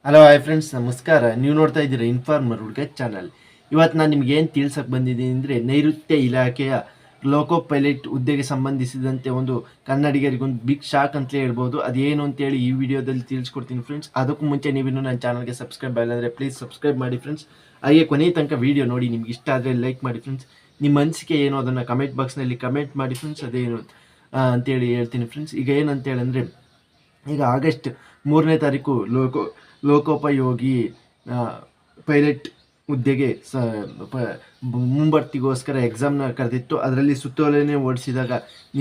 Hello hi friends, ನಮಸ್ಕಾರ. ನೀವು ನೋಡ್ತಾ ಇದ್ದೀರಾ ಇನ್ಫಾರ್ಮರ್ ಹುಡುಗ ಚಾನಲ್. ಇವತ್ತು ನಾನು ನಿಮ್ಗೆ ಏನು ತಿಳ್ಸಕ್ಕೆ ಬಂದಿದ್ದೀನಿ ಅಂದರೆ, ನೈಋತ್ಯ ಇಲಾಖೆಯ ಲೋಕೋ ಪೈಲಟ್ ಹುದ್ದೆಗೆ ಸಂಬಂಧಿಸಿದಂತೆ ಒಂದು ಕನ್ನಡಿಗರಿಗೊಂದು ಬಿಗ್ ಶಾಕ್ ಅಂತಲೇ ಹೇಳ್ಬೋದು. ಅದೇನು ಅಂತೇಳಿ ಈ ವಿಡಿಯೋದಲ್ಲಿ ತಿಳಿಸ್ಕೊಡ್ತೀನಿ ಫ್ರೆಂಡ್ಸ್. ಅದಕ್ಕೂ ಮುಂಚೆ ನೀವಿನ್ನೂ ನನ್ನ ಚಾನಲ್ಗೆ ಸಬ್ಸ್ಕ್ರೈಬ್ ಆಗಿಲ್ಲ ಪ್ಲೀಸ್ ಸಬ್ಸ್ಕ್ರೈಬ್ ಮಾಡಿ ಫ್ರೆಂಡ್ಸ್. ಹಾಗೆ ಕೊನೆಯ ತನಕ ವಿಡಿಯೋ ನೋಡಿ. ನಿಮ್ಗೆ ಇಷ್ಟ ಆದರೆ ಲೈಕ್ ಮಾಡಿ ಫ್ರೆಂಡ್ಸ್. ನಿಮ್ಮ ಅನಿಸಿಕೆ ಏನು ಅದನ್ನು ಕಮೆಂಟ್ ಬಾಕ್ಸ್ನಲ್ಲಿ ಕಮೆಂಟ್ ಮಾಡಿ ಫ್ರೆಂಡ್ಸ್. ಅದೇನು ಅಂತೇಳಿ ಹೇಳ್ತೀನಿ ಫ್ರೆಂಡ್ಸ್. ಈಗ ಏನಂತೇಳಿ ಅಂದರೆ, ಈಗ ಆಗಸ್ಟ್ 3ನೇ ತಾರೀಕು ಲೋಕೋಪಯೋಗಿ ಪೈಲಟ್ ಹುದ್ದೆಗೆ ಮುಂಬಡ್ತಿಗೋಸ್ಕರ ಎಕ್ಸಾಮ್ನ ಕರೆದಿತ್ತು. ಅದರಲ್ಲಿ ಸುತ್ತೋಲೆನೇ ಓಡಿಸಿದಾಗ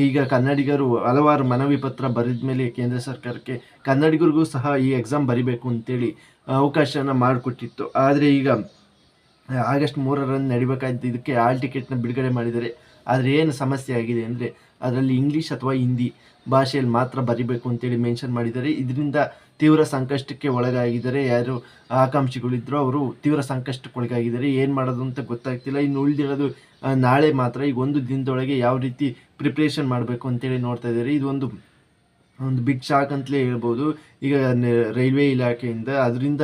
ಈಗ ಕನ್ನಡಿಗರು ಹಲವಾರು ಮನವಿ ಪತ್ರ ಬರೆದ ಮೇಲೆ ಕೇಂದ್ರ ಸರ್ಕಾರಕ್ಕೆ ಕನ್ನಡಿಗರಿಗೂ ಸಹ ಈ ಎಕ್ಸಾಮ್ ಬರಿಬೇಕು ಅಂತೇಳಿ ಅವಕಾಶನ ಮಾಡಿಕೊಟ್ಟಿತ್ತು. ಆದರೆ ಈಗ ಆಗಸ್ಟ್ 3ರಂದು ನಡಿಬೇಕಾದ ಇದಕ್ಕೆ ಹಾಲ್ ಟಿಕೆಟ್ನ ಬಿಡುಗಡೆ ಮಾಡಿದ್ದಾರೆ. ಆದರೆ ಏನು ಸಮಸ್ಯೆ ಆಗಿದೆ ಅಂದರೆ, ಅದರಲ್ಲಿ ಇಂಗ್ಲೀಷ್ ಅಥವಾ ಹಿಂದಿ ಭಾಷೆಯಲ್ಲಿ ಮಾತ್ರ ಬರಿಬೇಕು ಅಂತೇಳಿ ಮೆನ್ಷನ್ ಮಾಡಿದ್ದಾರೆ. ಇದರಿಂದ ತೀವ್ರ ಸಂಕಷ್ಟಕ್ಕೆ ಒಳಗಾಗಿದ್ದಾರೆ. ಯಾರು ಆಕಾಂಕ್ಷಿಗಳಿದ್ರು ಅವರು ತೀವ್ರ ಸಂಕಷ್ಟಕ್ಕೆ ಒಳಗಾಗಿದ್ದಾರೆ. ಏನು ಮಾಡೋದು ಅಂತ ಗೊತ್ತಾಗ್ತಿಲ್ಲ. ಇನ್ನು ಉಳಿದಿರೋದು ನಾಳೆ ಮಾತ್ರ. ಈಗ ಒಂದು ದಿನದೊಳಗೆ ಯಾವ ರೀತಿ ಪ್ರಿಪ್ರೇಷನ್ ಮಾಡಬೇಕು ಅಂತೇಳಿ ನೋಡ್ತಾ ಇದ್ದಾರೆ. ಇದು ಒಂದು ಬಿಗ್ ಶಾಕ್ ಅಂತಲೇ ಹೇಳ್ಬೋದು ಈಗ ರೈಲ್ವೆ ಇಲಾಖೆಯಿಂದ. ಅದರಿಂದ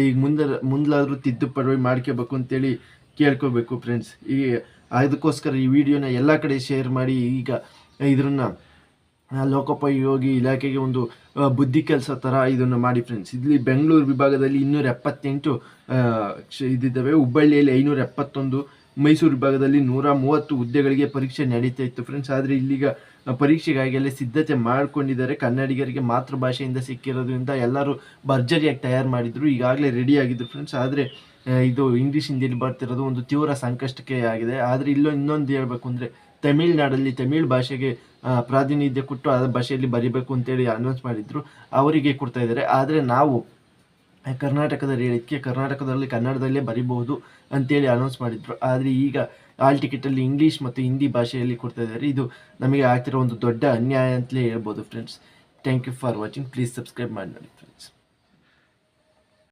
ಈಗ ಮುಂದಾದರೂ ತಿದ್ದುಪಡಿ ಮಾಡ್ಕೋಬೇಕು ಅಂತೇಳಿ ಕೇಳ್ಕೋಬೇಕು ಫ್ರೆಂಡ್ಸ್. ಅದಕ್ಕೋಸ್ಕರ ಈ ವಿಡಿಯೋನ ಎಲ್ಲ ಕಡೆ ಶೇರ್ ಮಾಡಿ. ಈಗ ಇದನ್ನು ಲೋಕೋಪಯೋಗಿ ಇಲಾಖೆಗೆ ಒಂದು ಬುದ್ಧಿ ಕೆಲಸ ಥರ ಇದನ್ನು ಮಾಡಿ ಫ್ರೆಂಡ್ಸ್. ಇಲ್ಲಿ ಬೆಂಗಳೂರು ವಿಭಾಗದಲ್ಲಿ 278 ಇದಿದ್ದಾವೆ. ಹುಬ್ಬಳ್ಳಿಯಲ್ಲಿ 571, ಮೈಸೂರು ವಿಭಾಗದಲ್ಲಿ 130 ಹುದ್ದೆಗಳಿಗೆ ಪರೀಕ್ಷೆ ನಡೀತಾ ಇತ್ತು ಫ್ರೆಂಡ್ಸ್. ಆದರೆ ಇಲ್ಲಿಗ ಪರೀಕ್ಷೆಗಾಗಿ ಎಲ್ಲ ಸಿದ್ಧತೆ ಮಾಡ್ಕೊಂಡಿದ್ದಾರೆ. ಕನ್ನಡಿಗರಿಗೆ ಮಾತೃಭಾಷೆಯಿಂದ ಸಿಕ್ಕಿರೋದ್ರಿಂದ ಎಲ್ಲರೂ ಭರ್ಜರಿಯಾಗಿ ತಯಾರು ಮಾಡಿದರು, ಈಗಾಗಲೇ ರೆಡಿ ಆಗಿದ್ರು ಫ್ರೆಂಡ್ಸ್. ಆದರೆ ಇದು ಇಂಗ್ಲೀಷ್ ಹಿಂದಿಯಲ್ಲಿ ಬರ್ತಿರೋದು ಒಂದು ತೀವ್ರ ಸಂಕಷ್ಟಕ್ಕೆ ಆಗಿದೆ. ಆದರೆ ಇನ್ನೊಂದು ಹೇಳ್ಬೇಕು ಅಂದರೆ, ತಮಿಳುನಾಡಲ್ಲಿ ತಮಿಳ್ ಭಾಷೆಗೆ ಪ್ರಾತಿನಿಧ್ಯ ಕೊಟ್ಟು ಆ ಭಾಷೆಯಲ್ಲಿ ಬರಿಬೇಕು ಅಂತೇಳಿ ಅನೌನ್ಸ್ ಮಾಡಿದ್ರು, ಅವರಿಗೆ ಕೊಡ್ತಾ ಇದ್ದಾರೆ. ಆದರೆ ನಾವು ಕರ್ನಾಟಕದಲ್ಲಿ ಹೇಳಿದ್ದಕ್ಕೆ ಕರ್ನಾಟಕದಲ್ಲಿ ಕನ್ನಡದಲ್ಲೇ ಬರಿಬಹುದು ಅಂತೇಳಿ ಅನೌನ್ಸ್ ಮಾಡಿದ್ರು. ಆದರೆ ಈಗ ಹಾಲ್ ಟಿಕೆಟಲ್ಲಿ ಇಂಗ್ಲೀಷ್ ಮತ್ತು ಹಿಂದಿ ಭಾಷೆಯಲ್ಲಿ ಕೊಡ್ತಾ ಇದ್ದಾರೆ. ಇದು ನಮಗೆ ಆಗ್ತಿರೋ ಒಂದು ದೊಡ್ಡ ಅನ್ಯಾಯ ಅಂತಲೇ ಹೇಳ್ಬೋದು friends. Thank you for watching. Please subscribe ಮಾಡಿ ನೋಡಿ ಫ್ರೆಂಡ್ಸ್.